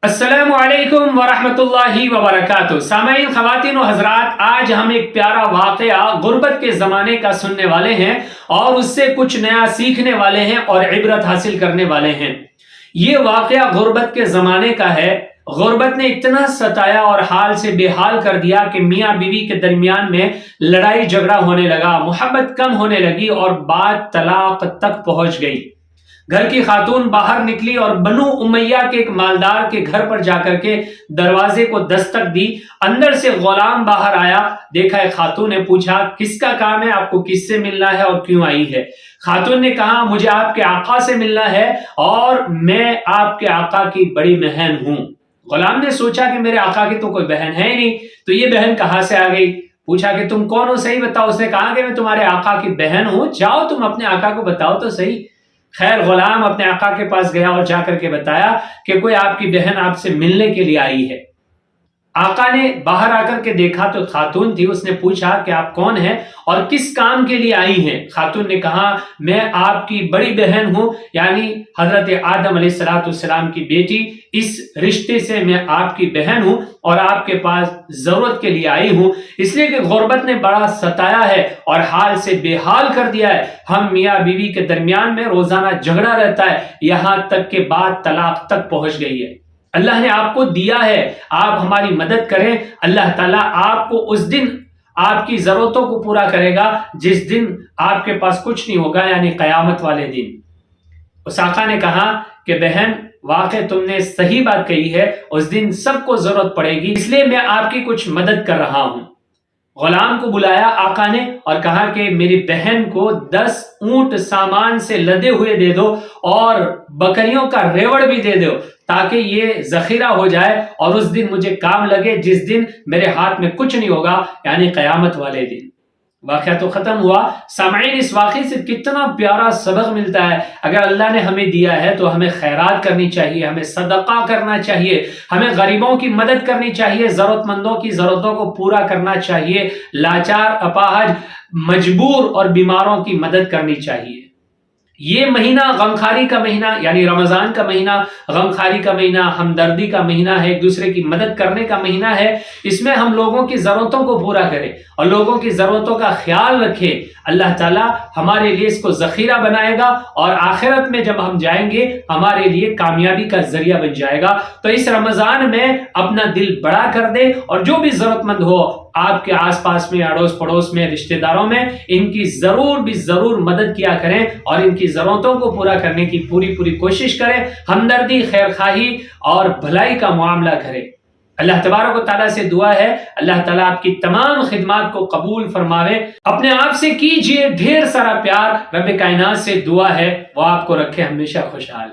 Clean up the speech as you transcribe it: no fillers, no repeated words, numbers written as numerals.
السلام علیکم ورحمۃ اللہ وبرکاتہ۔ سامعین، خواتین و حضرات، آج ہم ایک پیارا واقعہ غربت کے زمانے کا سننے والے ہیں اور اس سے کچھ نیا سیکھنے والے ہیں اور عبرت حاصل کرنے والے ہیں۔ یہ واقعہ غربت کے زمانے کا ہے۔ غربت نے اتنا ستایا اور حال سے بے حال کر دیا کہ میاں بیوی کے درمیان میں لڑائی جھگڑا ہونے لگا، محبت کم ہونے لگی اور بات طلاق تک پہنچ گئی۔ گھر کی خاتون باہر نکلی اور بنو امیہ کے ایک مالدار کے گھر پر جا کر کے دروازے کو دستک دی۔ اندر سے غلام باہر آیا، دیکھا ایک خاتون نے پوچھا کس کا کام ہے، آپ کو کس سے ملنا ہے اور کیوں آئی ہے؟ خاتون نے کہا مجھے آپ کے آقا سے ملنا ہے اور میں آپ کے آقا کی بڑی بہن ہوں۔ غلام نے سوچا کہ میرے آقا کی تو کوئی بہن ہے ہی نہیں، تو یہ بہن کہاں سے آ گئی؟ پوچھا کہ تم کون ہو، صحیح بتاؤ۔ اس نے کہا کہ میں تمہارے آقا کی بہن ہوں، جاؤ تم اپنے آقا کو بتاؤ تو صحیح۔ خیر، غلام اپنے آقا کے پاس گیا اور جا کر کے بتایا کہ کوئی آپ کی بہن آپ سے ملنے کے لیے آئی ہے۔ آقا نے باہر آ کر کے دیکھا تو خاتون تھی۔ اس نے پوچھا کہ آپ کون ہیں اور کس کام کے لیے آئی ہیں؟ خاتون نے کہا میں آپ کی بڑی بہن ہوں، یعنی حضرت آدم علیہ السلام کی بیٹی، اس رشتے سے میں آپ کی بہن ہوں اور آپ کے پاس ضرورت کے لیے آئی ہوں، اس لیے کہ غربت نے بڑا ستایا ہے اور حال سے بے حال کر دیا ہے۔ ہم میاں بیوی کے درمیان میں روزانہ جھگڑا رہتا ہے، یہاں تک کہ بات طلاق تک پہنچ گئی ہے۔ اللہ نے آپ کو دیا ہے، آپ ہماری مدد کریں، اللہ تعالیٰ آپ کو اس دن آپ کی ضرورتوں کو پورا کرے گا جس دن آپ کے پاس کچھ نہیں ہوگا، یعنی قیامت والے دن۔ اس آقا نے کہا کہ بہن واقع تم نے صحیح بات کہی ہے، اس دن سب کو ضرورت پڑے گی، اس لیے میں آپ کی کچھ مدد کر رہا ہوں۔ غلام کو بلایا آقا نے اور کہا کہ میری بہن کو 10 اونٹ سامان سے لدے ہوئے دے دو اور بکریوں کا ریوڑ بھی دے دو، تاکہ یہ ذخیرہ ہو جائے اور اس دن مجھے کام لگے جس دن میرے ہاتھ میں کچھ نہیں ہوگا، یعنی قیامت والے دن۔ واقعہ تو ختم ہوا۔ سامعین، اس واقعے سے کتنا پیارا سبق ملتا ہے۔ اگر اللہ نے ہمیں دیا ہے تو ہمیں خیرات کرنی چاہیے، ہمیں صدقہ کرنا چاہیے، ہمیں غریبوں کی مدد کرنی چاہیے، ضرورت مندوں کی ضرورتوں کو پورا کرنا چاہیے، لاچار، اپاہج، مجبور اور بیماروں کی مدد کرنی چاہیے۔ یہ مہینہ غمخواری کا مہینہ، یعنی رمضان کا مہینہ غمخواری کا مہینہ، ہمدردی کا مہینہ ہے، ایک دوسرے کی مدد کرنے کا مہینہ ہے۔ اس میں ہم لوگوں کی ضرورتوں کو پورا کریں اور لوگوں کی ضرورتوں کا خیال رکھیں۔ اللہ تعالیٰ ہمارے لیے اس کو ذخیرہ بنائے گا اور آخرت میں جب ہم جائیں گے ہمارے لیے کامیابی کا ذریعہ بن جائے گا۔ تو اس رمضان میں اپنا دل بڑا کر دے اور جو بھی ضرورت مند ہو آپ کے آس پاس میں، اڑوس پڑوس میں، رشتہ داروں میں، ان کی ضرور مدد کیا کریں اور ان کی ضرورتوں کو پورا کرنے کی پوری کوشش کریں۔ ہمدردی، خیرخواہی اور بھلائی کا معاملہ کریں۔ اللہ تبارک و تعالیٰ سے دعا ہے اللہ تعالیٰ آپ کی تمام خدمات کو قبول فرماوے۔ اپنے آپ سے کیجئے ڈھیر سارا پیار۔ رب کائنات سے دعا ہے وہ آپ کو رکھے ہمیشہ خوشحال۔